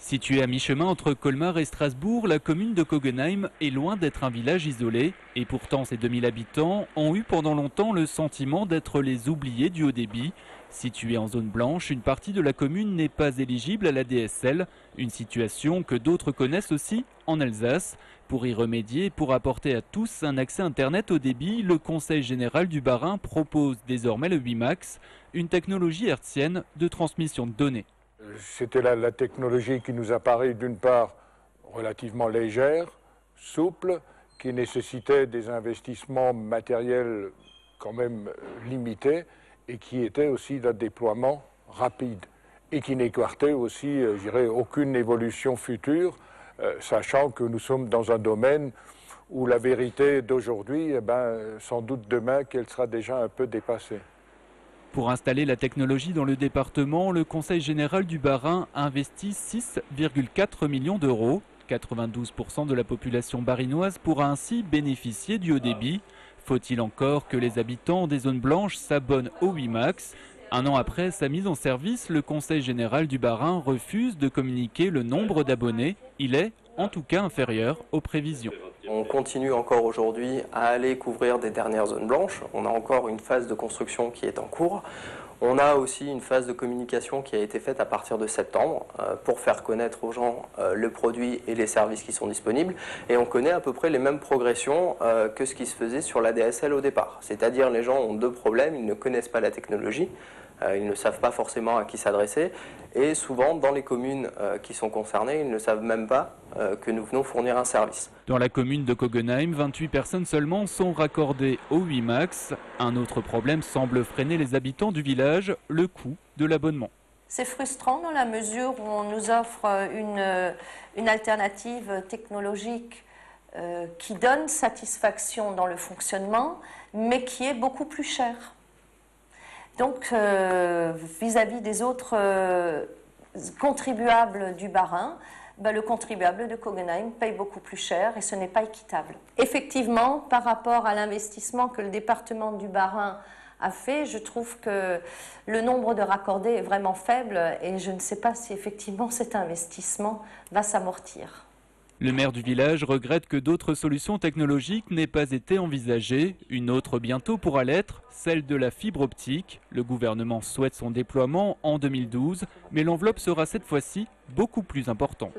Située à mi-chemin entre Colmar et Strasbourg, la commune de Kogenheim est loin d'être un village isolé. Et pourtant, ses 2000 habitants ont eu pendant longtemps le sentiment d'être les oubliés du haut débit. Située en zone blanche, une partie de la commune n'est pas éligible à la DSL. Une situation que d'autres connaissent aussi en Alsace. Pour y remédier et pour apporter à tous un accès Internet haut débit, le Conseil général du Bas-Rhin propose désormais le WiMAX, une technologie hertzienne de transmission de données. C'était la technologie qui nous apparaît d'une part relativement légère, souple, qui nécessitait des investissements matériels quand même limités et qui était aussi d'un déploiement rapide et qui n'écartait aussi, je dirais, aucune évolution future, sachant que nous sommes dans un domaine où la vérité d'aujourd'hui, sans doute demain qu'elle sera déjà un peu dépassée. Pour installer la technologie dans le département, le Conseil général du Bas-Rhin investit 6,4 millions d'euros. 92% de la population barinoise pourra ainsi bénéficier du haut débit. Faut-il encore que les habitants des zones blanches s'abonnent au WiMAX? Un an après sa mise en service, le Conseil général du Bas-Rhin refuse de communiquer le nombre d'abonnés. Il est en tout cas inférieur aux prévisions. On continue encore aujourd'hui à aller couvrir des dernières zones blanches. On a encore une phase de construction qui est en cours. On a aussi une phase de communication qui a été faite à partir de septembre pour faire connaître aux gens le produit et les services qui sont disponibles. Et on connaît à peu près les mêmes progressions que ce qui se faisait sur la DSL au départ. C'est-à-dire les gens ont deux problèmes, ils ne connaissent pas la technologie. Ils ne savent pas forcément à qui s'adresser et souvent dans les communes qui sont concernées, ils ne savent même pas que nous venons fournir un service. Dans la commune de Kogenheim, 28 personnes seulement sont raccordées au WiMAX. Un autre problème semble freiner les habitants du village, le coût de l'abonnement. C'est frustrant dans la mesure où on nous offre une alternative technologique qui donne satisfaction dans le fonctionnement, mais qui est beaucoup plus chère. Donc, vis-à-vis des autres contribuables du Bas-Rhin, le contribuable de Kogenheim paye beaucoup plus cher et ce n'est pas équitable. Effectivement, par rapport à l'investissement que le département du Bas-Rhin a fait, je trouve que le nombre de raccordés est vraiment faible et je ne sais pas si effectivement cet investissement va s'amortir. Le maire du village regrette que d'autres solutions technologiques n'aient pas été envisagées. Une autre bientôt pourra l'être, celle de la fibre optique. Le gouvernement souhaite son déploiement en 2012, mais l'enveloppe sera cette fois-ci beaucoup plus importante.